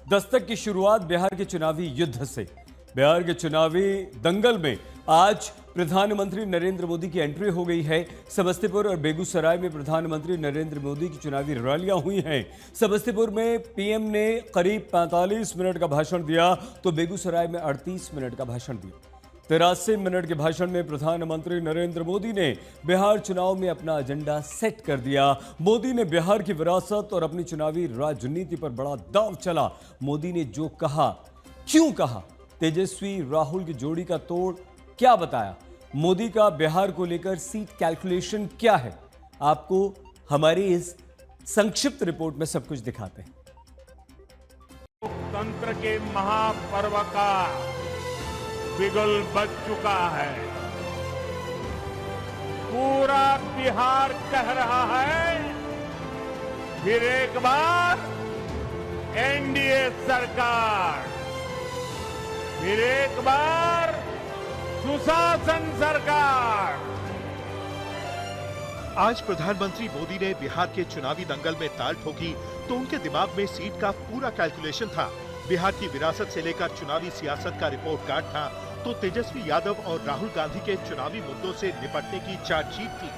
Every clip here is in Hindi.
दस्तक की शुरुआत बिहार के चुनावी युद्ध से। बिहार के चुनावी दंगल में आज प्रधानमंत्री नरेंद्र मोदी की एंट्री हो गई है। समस्तीपुर और बेगूसराय में प्रधानमंत्री नरेंद्र मोदी की चुनावी रैलियां हुई हैं। समस्तीपुर में पीएम ने करीब 45 मिनट का भाषण दिया तो बेगूसराय में 38 मिनट का भाषण दिया। 83 मिनट के भाषण में प्रधानमंत्री नरेंद्र मोदी ने बिहार चुनाव में अपना एजेंडा सेट कर दिया। मोदी ने बिहार की विरासत और अपनी चुनावी राजनीति पर बड़ा दांव चला। मोदी ने जो कहा, क्यों कहा, तेजस्वी राहुल की जोड़ी का तोड़ क्या बताया, मोदी का बिहार को लेकर सीट कैलकुलेशन क्या है, आपको हमारी इस संक्षिप्त रिपोर्ट में सब कुछ दिखाते हैं। लोकतंत्र के महापर्व का बिगुल बज चुका है। पूरा बिहार कह रहा है, फिर एक बार एनडीए सरकार, फिर एक बार सुशासन सरकार। आज प्रधानमंत्री मोदी ने बिहार के चुनावी दंगल में ताल ठोकी तो उनके दिमाग में सीट का पूरा कैलकुलेशन था। बिहार की विरासत से लेकर चुनावी सियासत का रिपोर्ट कार्ड था तो तेजस्वी यादव और राहुल गांधी के चुनावी मुद्दों से निपटने की चार्जशीट थी।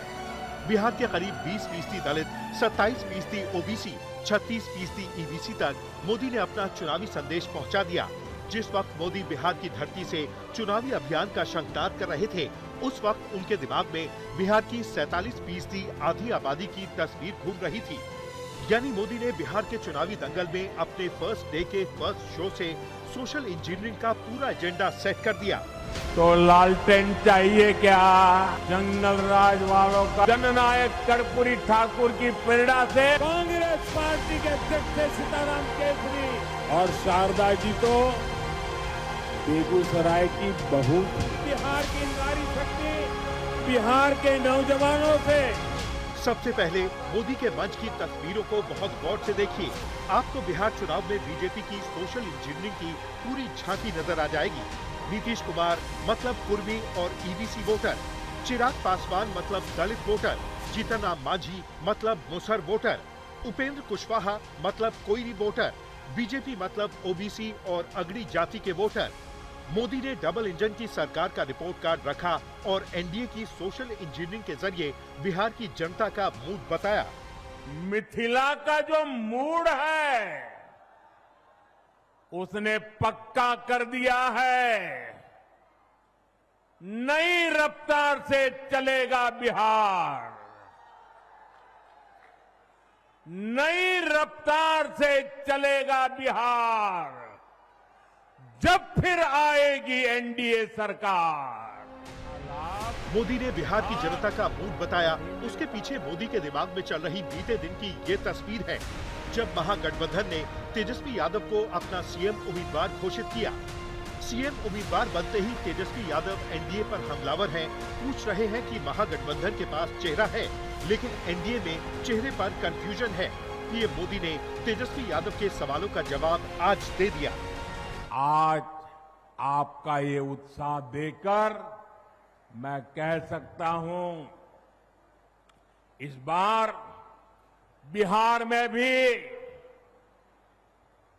बिहार के करीब 20% दलित, 27% ओबीसी, 36% ईबीसी तक मोदी ने अपना चुनावी संदेश पहुंचा दिया। जिस वक्त मोदी बिहार की धरती से चुनावी अभियान का शंखनाद कर रहे थे, उस वक्त उनके दिमाग में बिहार की 47% आधी आबादी की तस्वीर घूम रही थी। यानी मोदी ने बिहार के चुनावी दंगल में अपने फर्स्ट डे के फर्स्ट शो से सोशल इंजीनियरिंग का पूरा एजेंडा सेट कर दिया। तो लालटेन चाहिए क्या? जंगल राज वालों का जननायक कर्पूरी ठाकुर की प्रेरणा से कांग्रेस पार्टी के अध्यक्ष सीताराम केसरी और शारदा जी तो बेगूसराय की बहू, बिहार की नारी शक्ति, बिहार के नौजवानों से। सबसे पहले मोदी के मंच की तस्वीरों को बहुत गौर से देखिए। आपको बिहार चुनाव में बीजेपी की सोशल इंजीनियरिंग की पूरी झांकी नजर आ जाएगी। नीतीश कुमार मतलब कुर्मी और ईबीसी वोटर, चिराग पासवान मतलब दलित वोटर, जीतन राम मांझी मतलब मुसहर वोटर, उपेंद्र कुशवाहा मतलब कोयरी वोटर, बीजेपी मतलब ओबीसी और अगड़ी जाति के वोटर। मोदी ने डबल इंजन की सरकार का रिपोर्ट कार्ड रखा और एनडीए की सोशल इंजीनियरिंग के जरिए बिहार की जनता का मूड बताया। मिथिला का जो मूड है उसने पक्का कर दिया है। नई रफ्तार से चलेगा बिहार, नई रफ्तार से चलेगा बिहार जब फिर आएगी एनडीए सरकार। मोदी ने बिहार की जनता का मूड बताया। उसके पीछे मोदी के दिमाग में चल रही बीते दिन की ये तस्वीर है जब महागठबंधन ने तेजस्वी यादव को अपना सीएम उम्मीदवार घोषित किया। सीएम उम्मीदवार बनते ही तेजस्वी यादव एनडीए पर हमलावर हैं। पूछ रहे हैं कि महागठबंधन के पास चेहरा है लेकिन एनडीए में चेहरे पर कंफ्यूजन है। पीएम मोदी ने तेजस्वी यादव के सवालों का जवाब आज दे दिया। आज आपका ये उत्साह देखकर मैं कह सकता हूं, इस बार बिहार में भी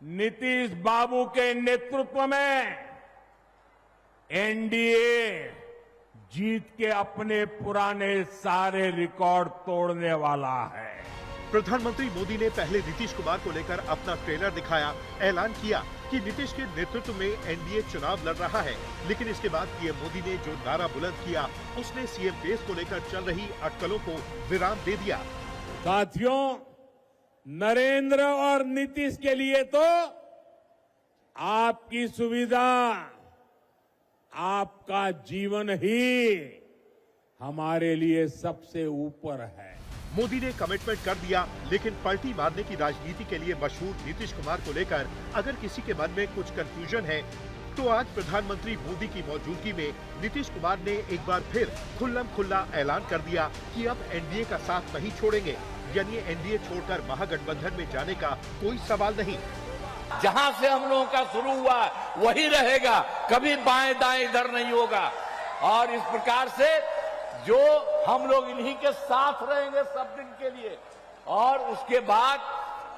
नीतीश बाबू के नेतृत्व में एनडीए जीत के अपने पुराने सारे रिकॉर्ड तोड़ने वाला है। प्रधानमंत्री मोदी ने पहले नीतीश कुमार को लेकर अपना ट्रेलर दिखाया, ऐलान किया कि नीतीश के नेतृत्व में एनडीए चुनाव लड़ रहा है। लेकिन इसके बाद पीएम मोदी ने जो नारा बुलंद किया उसने सीएम रेस को लेकर चल रही अटकलों को विराम दे दिया। साथियों, नरेंद्र और नीतीश के लिए तो आपकी सुविधा, आपका जीवन ही हमारे लिए सबसे ऊपर है। मोदी ने कमिटमेंट कर दिया लेकिन पलटी मारने की राजनीति के लिए मशहूर नीतीश कुमार को लेकर अगर किसी के मन में कुछ कंफ्यूजन है तो आज प्रधानमंत्री मोदी की मौजूदगी में नीतीश कुमार ने एक बार फिर खुल्लम खुल्ला ऐलान कर दिया कि अब एनडीए का साथ नहीं छोड़ेंगे। यानी एनडीए छोड़कर महागठबंधन में जाने का कोई सवाल नहीं। जहां से हम लोगों का शुरू हुआ वही रहेगा, कभी बाएं दाएं इधर नहीं होगा। और इस प्रकार से जो हम लोग इन्हीं के साथ रहेंगे सब दिन के लिए, और उसके बाद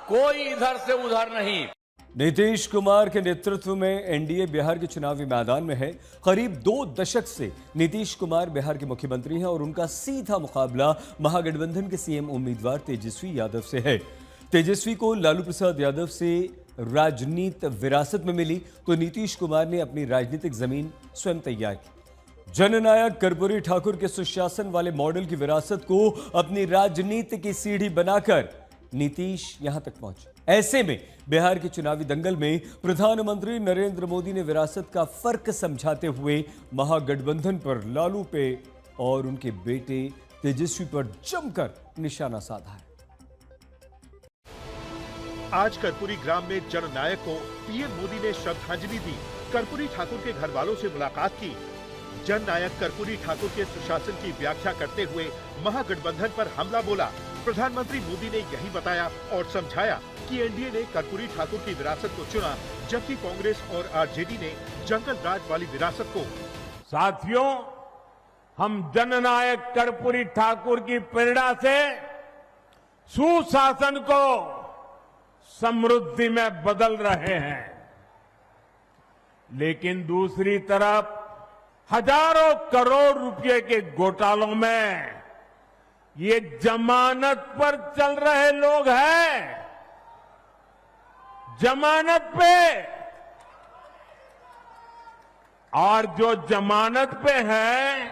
कोई इधर से उधर नहीं। नीतीश कुमार के नेतृत्व में एनडीए बिहार के चुनावी मैदान में है। करीब 2 दशक से नीतीश कुमार बिहार के मुख्यमंत्री हैं और उनका सीधा मुकाबला महागठबंधन के सीएम उम्मीदवार तेजस्वी यादव से है। तेजस्वी को लालू प्रसाद यादव से राजनीति विरासत में मिली तो नीतीश कुमार ने अपनी राजनीतिक जमीन स्वयं तैयार की। जननायक कर्पूरी ठाकुर के सुशासन वाले मॉडल की विरासत को अपनी राजनीति की सीढ़ी बनाकर नीतीश यहां तक पहुंचे। ऐसे में बिहार के चुनावी दंगल में प्रधानमंत्री नरेंद्र मोदी ने विरासत का फर्क समझाते हुए महागठबंधन पर लालू पे और उनके बेटे तेजस्वी पर जमकर निशाना साधा है। आज कर्पूरी ग्राम में जननायक को पीएम मोदी ने श्रद्धांजलि दी। कर्पूरी ठाकुर के घर वालों से मुलाकात की। जननायक कर्पूरी ठाकुर के सुशासन की व्याख्या करते हुए महागठबंधन पर हमला बोला। प्रधानमंत्री मोदी ने यही बताया और समझाया कि एनडीए ने कर्पूरी ठाकुर की विरासत को चुना, जबकि कांग्रेस और आरजेडी ने जंगल राज वाली विरासत को। साथियों, हम जननायक कर्पूरी ठाकुर की प्रेरणा से सुशासन को समृद्धि में बदल रहे हैं, लेकिन दूसरी तरफ हजारों करोड़ रुपए के घोटालों में ये जमानत पर चल रहे लोग हैं। जमानत पे, और जो जमानत पे है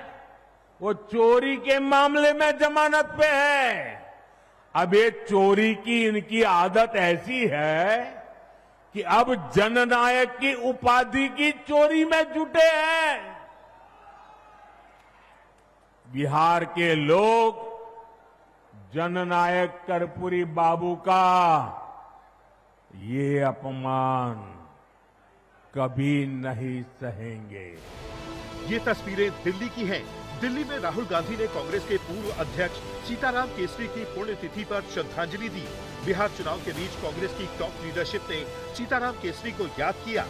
वो चोरी के मामले में जमानत पे है। अब ये चोरी की इनकी आदत ऐसी है कि अब जननायक की उपाधि की चोरी में जुटे हैं। बिहार के लोग जननायक कर्पूरी बाबू का ये अपमान कभी नहीं सहेंगे। ये तस्वीरें दिल्ली की हैं। दिल्ली में राहुल गांधी ने कांग्रेस के पूर्व अध्यक्ष सीताराम केसरी की पुण्यतिथि पर श्रद्धांजलि दी। बिहार चुनाव के बीच कांग्रेस की टॉप लीडरशिप ने सीताराम केसरी को याद किया।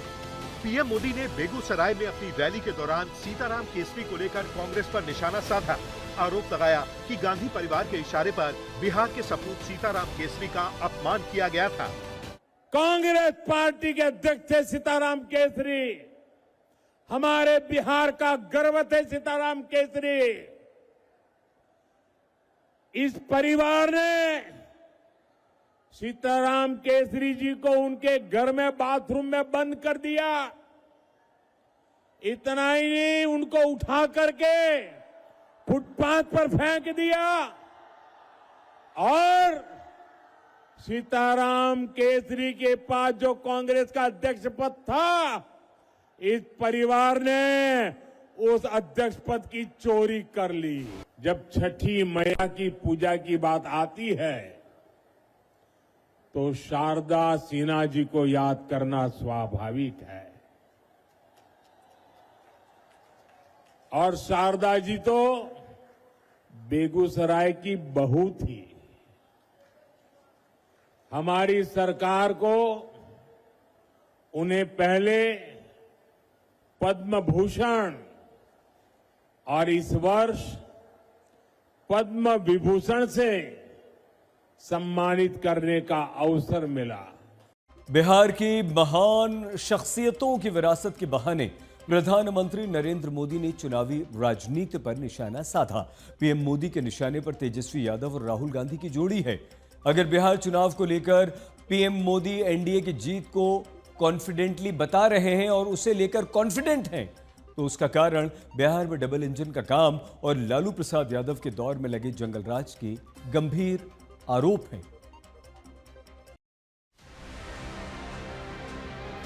पीएम मोदी ने बेगूसराय में अपनी रैली के दौरान सीताराम केसरी को लेकर कांग्रेस पर निशाना साधा। आरोप लगाया कि गांधी परिवार के इशारे पर बिहार के सपूत सीताराम केसरी का अपमान किया गया था। कांग्रेस पार्टी के अध्यक्ष थे सीताराम केसरी, हमारे बिहार का गर्व थे सीताराम केसरी। इस परिवार ने सीताराम केसरी जी को उनके घर में बाथरूम में बंद कर दिया। इतना ही नहीं, उनको उठा करके फुटपाथ पर फेंक दिया और सीताराम केसरी के पास जो कांग्रेस का अध्यक्ष पद था, इस परिवार ने उस अध्यक्ष पद की चोरी कर ली। जब छठी मैया की पूजा की बात आती है तो शारदा सिन्हा जी को याद करना स्वाभाविक है। और शारदा जी तो बेगूसराय की बहू थी। हमारी सरकार को उन्हें पहले पद्म भूषण और इस वर्ष पद्म विभूषण से सम्मानित करने का अवसर मिला। बिहार की महान शख्सियतों की विरासत के बहाने प्रधानमंत्री नरेंद्र मोदी ने चुनावी राजनीति पर निशाना साधा। पीएम मोदी के निशाने पर तेजस्वी यादव और राहुल गांधी की जोड़ी है। अगर बिहार चुनाव को लेकर पीएम मोदी एनडीए की जीत को कॉन्फिडेंटली बता रहे हैं और उसे लेकर कॉन्फिडेंट हैं, तो उसका कारण बिहार में डबल इंजन का काम और लालू प्रसाद यादव के दौर में लगे जंगल राज के गंभीर आरोप हैं।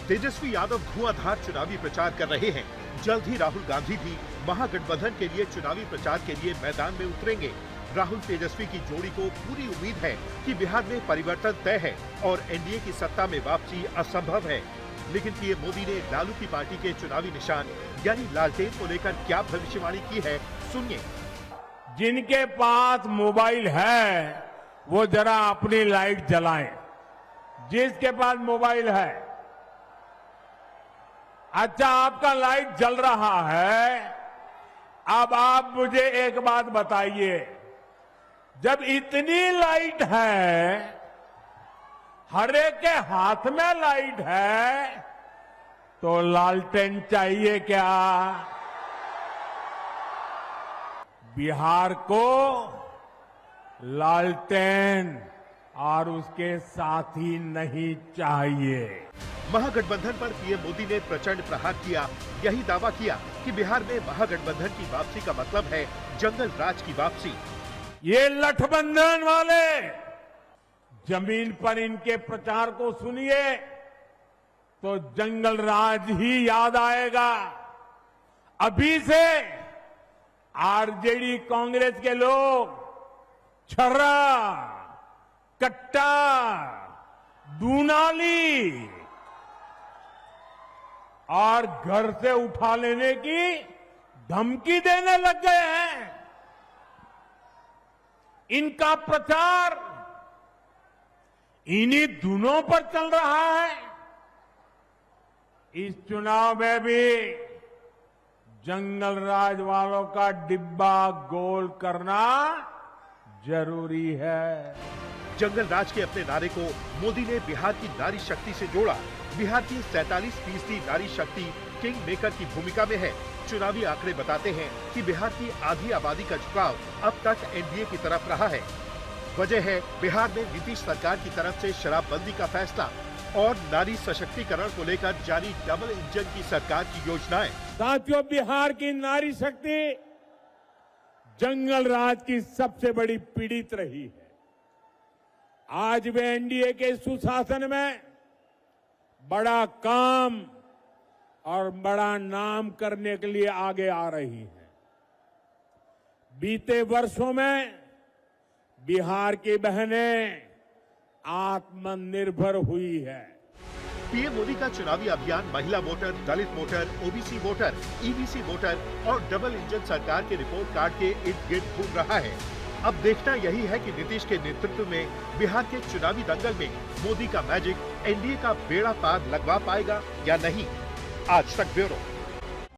तेजस्वी यादव धुआंधार चुनावी प्रचार कर रहे हैं। जल्द ही राहुल गांधी भी महागठबंधन के लिए चुनावी प्रचार के लिए मैदान में उतरेंगे। राहुल तेजस्वी की जोड़ी को पूरी उम्मीद है कि बिहार में परिवर्तन तय है और एनडीए की सत्ता में वापसी असंभव है। लेकिन पीएम मोदी ने लालू की पार्टी के चुनावी निशान यानी लालटेन को लेकर क्या भविष्यवाणी की है, सुनिए। जिनके पास मोबाइल है वो जरा अपनी लाइट जलाएं। जिसके पास मोबाइल है, अच्छा आपका लाइट जल रहा है। अब आप मुझे एक बात बताइए, जब इतनी लाइट है हर एक के हाथ में लाइट है तो लालटेन चाहिए क्या? बिहार को लालटेन और उसके साथी नहीं चाहिए। महागठबंधन पर पीएम मोदी ने प्रचंड प्रहार किया, यही दावा किया कि बिहार में महागठबंधन की वापसी का मतलब है जंगल राज की वापसी। ये लठबंधन वाले जमीन पर इनके प्रचार को सुनिए तो जंगल राज ही याद आएगा। अभी से आरजेडी कांग्रेस के लोग छर्रा, कट्टा, दूनाली और घर से उठा लेने की धमकी देने लग गए हैं। इनका प्रचार इन्हीं धुनों पर चल रहा है। इस चुनाव में भी जंगल राज वालों का डिब्बा गोल करना जरूरी है। जंगल राज के अपने नारे को मोदी ने बिहार की नारी शक्ति से जोड़ा। बिहार की 47% नारी शक्ति किंग मेकर की भूमिका में है। चुनावी आंकड़े बताते हैं कि बिहार की आधी आबादी का झुकाव अब तक एनडीए की तरफ रहा है। वजह है बिहार में नीतीश सरकार की तरफ से शराबबंदी का फैसला और नारी सशक्तिकरण को लेकर जारी डबल इंजन की सरकार की योजनाएं। साथियों, बिहार की नारी शक्ति जंगल राज की सबसे बड़ी पीड़ित रही है। आज वे एनडीए के सुशासन में बड़ा काम और बड़ा नाम करने के लिए आगे आ रही है। बीते वर्षों में बिहार की बहनें आत्मनिर्भर हुई है। पीएम मोदी का चुनावी अभियान महिला वोटर, दलित voter, OBC voter, EBC voter और डबल इंजन सरकार के रिपोर्ट कार्ड के इर्द गिर्द घूम रहा है। अब देखना यही है कि नीतीश के नेतृत्व में बिहार के चुनावी दंगल में मोदी का मैजिक एनडीए का बेड़ा पार लगवा पाएगा या नहीं। आज तक ब्यूरो।